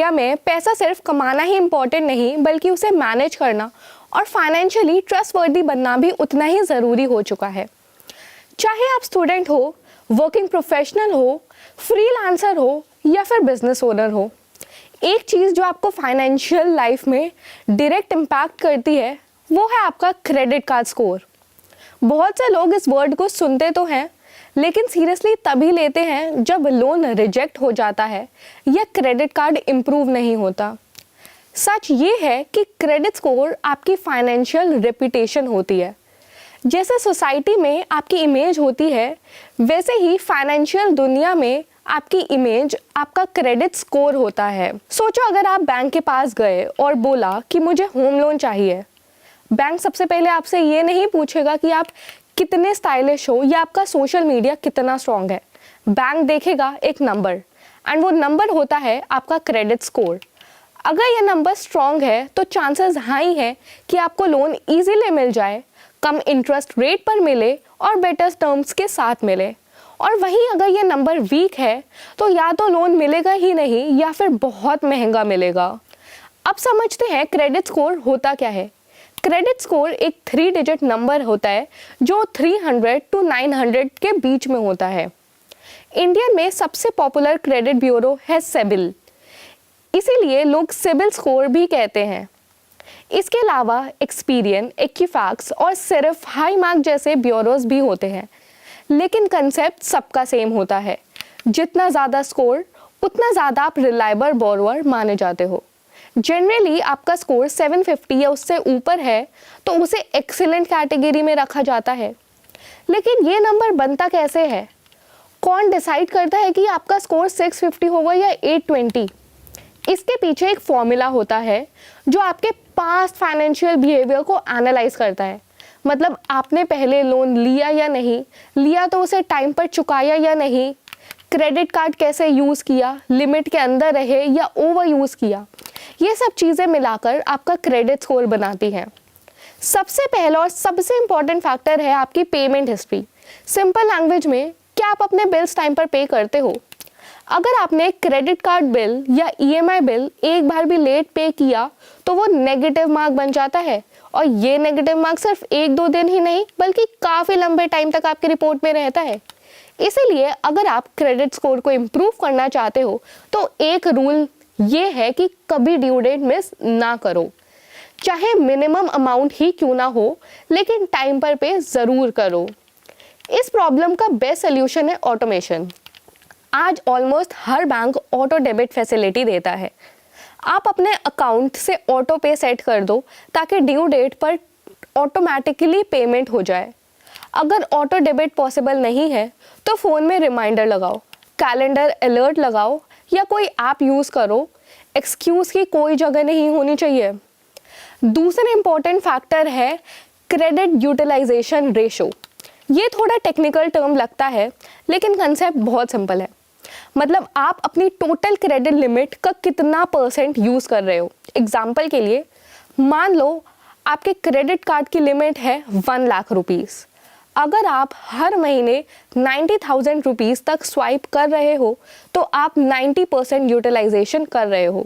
India में पैसा सिर्फ कमाना ही इम्पोर्टेंट नहीं बल्कि उसे मैनेज करना और फाइनेंशियली ट्रस्टवर्दी बनना भी उतना ही ज़रूरी हो चुका है। चाहे आप स्टूडेंट हो, वर्किंग प्रोफेशनल हो, फ्रीलांसर हो या फिर बिजनेस ओनर हो, एक चीज़ जो आपको फाइनेंशियल लाइफ में डायरेक्ट इम्पैक्ट करती है वो है आपका क्रेडिट कार्ड स्कोर। बहुत से लोग इस वर्ड को सुनते तो हैं लेकिन सीरियसली तभी लेते हैं जब लोन रिजेक्ट हो जाता है या क्रेडिट कार्ड इम्प्रूव नहीं होता। सच ये है कि क्रेडिट स्कोर आपकी फाइनेंशियल रेपुटेशन होती है। जैसे सोसाइटी में आपकी इमेज होती है वैसे ही फाइनेंशियल दुनिया में आपकी इमेज आपका क्रेडिट स्कोर होता है। सोचो अगर आप बैंक के पास गए और बोला कि मुझे होम लोन चाहिए, बैंक सबसे पहले आपसे ये नहीं पूछेगा कि आप कितने स्टाइलिश हो या आपका सोशल मीडिया कितना स्ट्रॉन्ग है। बैंक देखेगा एक नंबर एंड वो नंबर होता है आपका क्रेडिट स्कोर। अगर ये नंबर स्ट्रॉन्ग है तो चांसेस हाई हैं कि आपको लोन इजीली मिल जाए, कम इंटरेस्ट रेट पर मिले और बेटर टर्म्स के साथ मिले। और वहीं अगर ये नंबर वीक है तो या तो लोन मिलेगा ही नहीं या फिर बहुत महंगा मिलेगा। अब समझते हैं क्रेडिट स्कोर होता क्या है। क्रेडिट स्कोर एक 3 डिजिट नंबर होता है जो 300 to 900 के बीच में होता है। इंडिया में सबसे पॉपुलर क्रेडिट ब्यूरो है सिबिल, इसीलिए लोग सिबिल स्कोर भी कहते हैं। इसके अलावा एक्सपीरियन, एक्विफैक्स और सिर्फ हाई मार्क जैसे ब्यूरोज भी होते हैं, लेकिन कंसेप्ट सबका सेम होता है। जितना ज़्यादा स्कोर उतना ज़्यादा आप रिलायबल बोरोवर माने जाते हो। जनरली आपका स्कोर 750 या उससे ऊपर है तो उसे एक्सीलेंट कैटेगरी में रखा जाता है। लेकिन ये नंबर बनता कैसे है? कौन डिसाइड करता है कि आपका स्कोर 650 होगा या 820? इसके पीछे एक फॉर्मूला होता है जो आपके पास्ट फाइनेंशियल बिहेवियर को एनालाइज करता है। मतलब आपने पहले लोन लिया या नहीं लिया, तो उसे टाइम पर चुकाया या नहीं, क्रेडिट कार्ड कैसे यूज़ किया, लिमिट के अंदर रहे या ओवर यूज़ किया। ये सब चीज़ें मिलाकर आपका क्रेडिट स्कोर बनाती हैं। सबसे पहला और सबसे इम्पॉर्टेंट फैक्टर है आपकी पेमेंट हिस्ट्री। सिंपल लैंग्वेज में, क्या आप अपने बिल्स टाइम पर पे करते हो? अगर आपने क्रेडिट कार्ड बिल या ईएमआई बिल एक बार भी लेट पे किया तो वो नेगेटिव मार्क बन जाता है, और ये नेगेटिव मार्क सिर्फ 1-2 दिन ही नहीं बल्कि काफ़ी लंबे टाइम तक आपकी रिपोर्ट में रहता है। इसीलिए अगर आप क्रेडिट स्कोर को इम्प्रूव करना चाहते हो तो एक रूल ये है कि कभी ड्यू डेट मिस ना करो, चाहे मिनिमम अमाउंट ही क्यों ना हो, लेकिन टाइम पर पे ज़रूर करो। इस प्रॉब्लम का बेस्ट सोल्यूशन है ऑटोमेशन। आज ऑलमोस्ट हर बैंक ऑटो डेबिट फैसिलिटी देता है। आप अपने अकाउंट से ऑटो पे सेट कर दो ताकि ड्यू डेट पर ऑटोमेटिकली पेमेंट हो जाए। अगर ऑटो डेबिट पॉसिबल नहीं है तो फ़ोन में रिमाइंडर लगाओ, कैलेंडर अलर्ट लगाओ या कोई ऐप यूज़ करो। एक्सक्यूज़ की कोई जगह नहीं होनी चाहिए। दूसरा इंपॉर्टेंट फैक्टर है क्रेडिट यूटिलाइजेशन रेशो। ये थोड़ा टेक्निकल टर्म लगता है लेकिन कंसेप्ट बहुत सिंपल है। मतलब आप अपनी टोटल क्रेडिट लिमिट का कितना % यूज़ कर रहे हो। एग्जाम्पल के लिए मान लो आपके क्रेडिट कार्ड की लिमिट है 1 लाख रुपीज़। अगर आप हर महीने 90,000 रुपीज़ तक स्वाइप कर रहे हो तो आप 90% यूटिलाइजेशन कर रहे हो।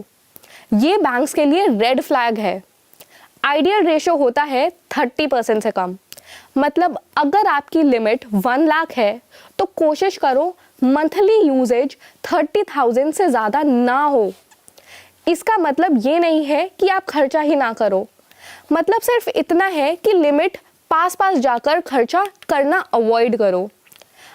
ये बैंक्स के लिए रेड फ्लैग है। आइडियल रेशो होता है 30% से कम। मतलब अगर आपकी लिमिट 1 लाख है तो कोशिश करो मंथली यूजेज 30,000 से ज़्यादा ना हो। इसका मतलब ये नहीं है कि आप खर्चा ही ना करो, मतलब सिर्फ इतना है कि लिमिट पास जाकर खर्चा करना अवॉइड करो।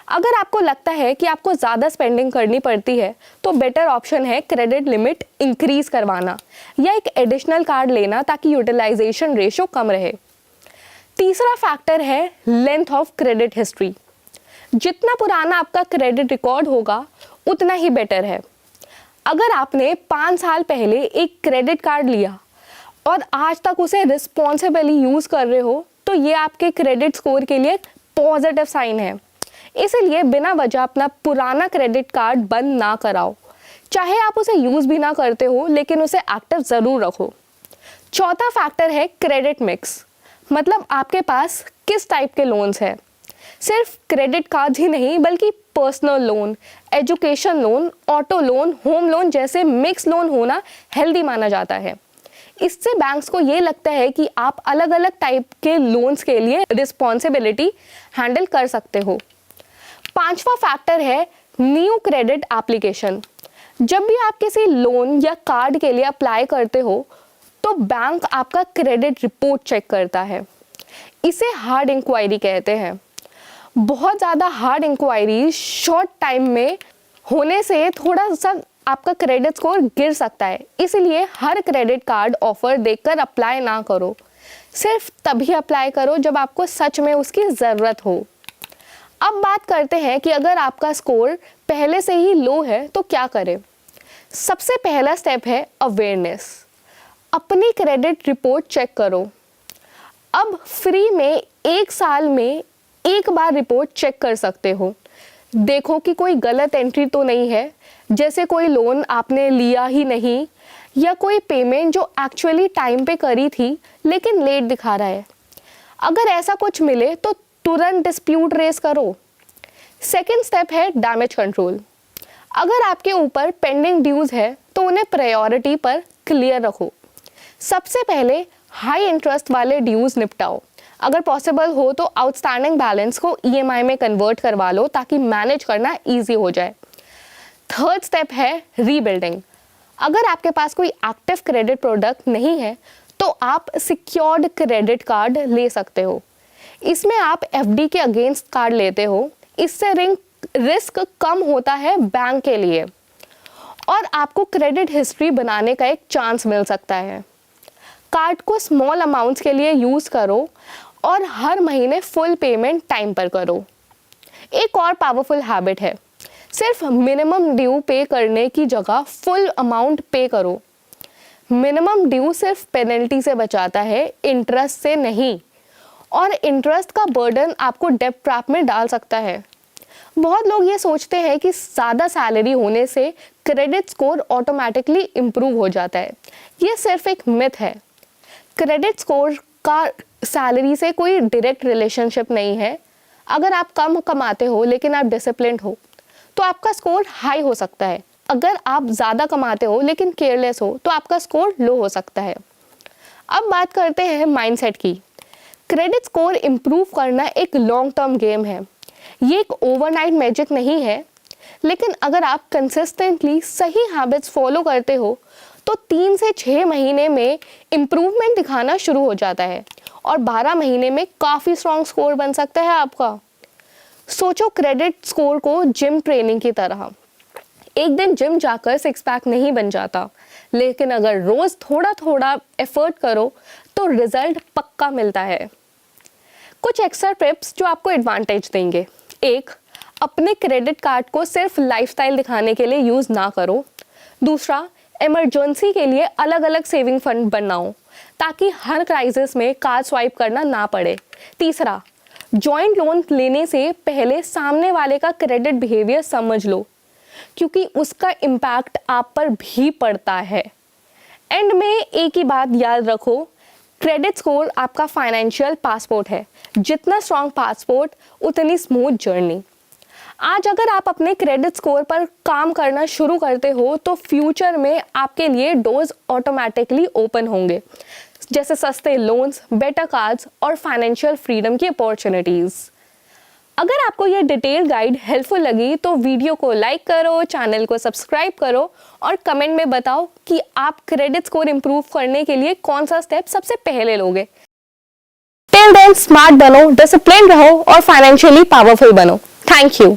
अगर आपको लगता है कि आपको ज़्यादा स्पेंडिंग करनी पड़ती है तो बेटर ऑप्शन है क्रेडिट लिमिट इंक्रीज करवाना या एक एडिशनल कार्ड लेना ताकि यूटिलाइजेशन रेशो कम रहे। तीसरा फैक्टर है लेंथ ऑफ क्रेडिट हिस्ट्री। जितना पुराना आपका क्रेडिट रिकॉर्ड होगा उतना ही बेटर है। अगर आपने 5 साल पहले एक क्रेडिट कार्ड लिया और आज तक उसे रिस्पॉन्सिबली यूज़ कर रहे हो तो ये आपके क्रेडिट स्कोर के लिए पॉजिटिव साइन है। इसलिए बिना वजह अपना पुराना क्रेडिट कार्ड बंद ना कराओ, चाहे आप उसे यूज़ भी ना करते हो लेकिन उसे एक्टिव ज़रूर रखो। चौथा फैक्टर है क्रेडिट मिक्स। मतलब आपके पास किस टाइप के लोन्स हैं। सिर्फ क्रेडिट कार्ड ही नहीं बल्कि personal loan, education loan, auto loan, home loan जैसे मिक्स लोन होना हेल्दी माना जाता है। इससे बैंक्स को ये लगता है कि आप अलग अलग टाइप के लोन्स के लिए रिस्पॉन्सिबिलिटी हैंडल कर सकते हो। पांचवा फैक्टर है न्यू क्रेडिट एप्लीकेशन। जब भी आप किसी लोन या कार्ड के लिए अप्लाई करते हो तो बैंक आपका क्रेडिट रिपोर्ट चेक करता है। इसे हार्ड इंक्वायरी कहते हैं। बहुत ज़्यादा हार्ड इंक्वायरी शॉर्ट टाइम में होने से थोड़ा सा आपका क्रेडिट स्कोर गिर सकता है, इसलिए हर क्रेडिट कार्ड ऑफर देखकर अप्लाई ना करो। सिर्फ तभी अप्लाई करो जब आपको सच में उसकी ज़रूरत हो। अब बात करते हैं कि अगर आपका स्कोर पहले से ही लो है तो क्या करें। सबसे पहला स्टेप है अवेयरनेस। अपनी क्रेडिट रिपोर्ट चेक करो। अब फ्री में 1 साल में एक बार रिपोर्ट चेक कर सकते हो। देखो कि कोई गलत एंट्री तो नहीं है, जैसे कोई लोन आपने लिया ही नहीं या कोई पेमेंट जो एक्चुअली टाइम पे करी थी लेकिन लेट दिखा रहा है। अगर ऐसा कुछ मिले तो तुरंत डिस्प्यूट रेज करो। सेकंड स्टेप है डैमेज कंट्रोल। अगर आपके ऊपर पेंडिंग ड्यूज है तो उन्हें प्रायोरिटी पर क्लियर रखो। सबसे पहले हाई इंटरेस्ट वाले ड्यूज निपटाओ। अगर पॉसिबल हो तो आउटस्टैंडिंग बैलेंस को ईएमआई में कन्वर्ट करवा लो ताकि मैनेज करना इजी हो जाए। थर्ड स्टेप है रीबिल्डिंग। अगर आपके पास कोई एक्टिव क्रेडिट प्रोडक्ट नहीं है तो आप सिक्योर्ड क्रेडिट कार्ड ले सकते हो। इसमें आप एफडी के अगेंस्ट कार्ड लेते हो। इससे रिस्क कम होता है बैंक के लिए और आपको क्रेडिट हिस्ट्री बनाने का एक चांस मिल सकता है। कार्ड को स्मॉल अमाउंट्स के लिए यूज़ करो और हर महीने फुल पेमेंट टाइम पर करो। एक और पावरफुल हैबिट है, सिर्फ मिनिमम ड्यू पे करने की जगह फुल अमाउंट पे करो। मिनिमम ड्यू सिर्फ पेनल्टी से बचाता है, इंटरेस्ट से नहीं, और इंटरेस्ट का बर्डन आपको डेब्ट ट्रैप में डाल सकता है। बहुत लोग ये सोचते हैं कि ज़्यादा सैलरी होने से क्रेडिट स्कोर ऑटोमेटिकली इम्प्रूव हो जाता है। ये सिर्फ एक मिथ है। क्रेडिट स्कोर का सैलरी से कोई डायरेक्ट रिलेशनशिप नहीं है। अगर आप कम कमाते हो लेकिन आप डिसिप्लिन्ड हो तो आपका स्कोर हाई हो सकता है। अगर आप ज़्यादा कमाते हो लेकिन केयरलेस हो तो आपका स्कोर लो हो सकता है। अब बात करते हैं माइंडसेट की। क्रेडिट स्कोर इम्प्रूव करना एक लॉन्ग टर्म गेम है। ये एक ओवरनाइट मैजिक नहीं है, लेकिन अगर आप कंसिस्टेंटली सही हैबिट्स फॉलो करते हो तो 3 से 6 महीने में इम्प्रूवमेंट दिखाना शुरू हो जाता है और 12 महीने में काफ़ी स्ट्रॉन्ग स्कोर बन सकता है आपका। सोचो क्रेडिट स्कोर को जिम ट्रेनिंग की तरह। एक दिन जिम जाकर 6 पैक नहीं बन जाता, लेकिन अगर रोज़ थोड़ा थोड़ा एफर्ट करो तो रिजल्ट पक्का मिलता है। कुछ एक्स्ट्रा टिप्स जो आपको एडवांटेज देंगे। 1, अपने क्रेडिट कार्ड को सिर्फ लाइफस्टाइल दिखाने के लिए यूज़ ना करो। दूसरा, इमरजेंसी के लिए अलग अलग सेविंग फंड बनाओ ताकि हर क्राइसिस में कार्ड स्वाइप करना ना पड़े। तीसरा, जॉइंट लोन लेने से पहले सामने वाले का क्रेडिट बिहेवियर समझ लो, क्योंकि उसका इम्पैक्ट आप पर भी पड़ता है। एंड में एक ही बात याद रखो, क्रेडिट स्कोर आपका फाइनेंशियल पासपोर्ट है। जितना स्ट्रॉन्ग पासपोर्ट उतनी स्मूथ जर्नी। आज अगर आप अपने क्रेडिट स्कोर पर काम करना शुरू करते हो तो फ्यूचर में आपके लिए डोर्स ऑटोमेटिकली ओपन होंगे, जैसे सस्ते लोन्स, बेटर कार्ड्स और फाइनेंशियल फ्रीडम की अपॉर्चुनिटीज़। अगर आपको यह डिटेल गाइड हेल्पफुल लगी तो वीडियो को लाइक करो, चैनल को सब्सक्राइब करो और कमेंट में बताओ कि आप क्रेडिट स्कोर इंप्रूव करने के लिए कौन सा स्टेप सबसे पहले लोगे। टिल देन स्मार्ट बनो, डिसिप्लिन रहो और फाइनेंशियली पावरफुल बनो। Thank you.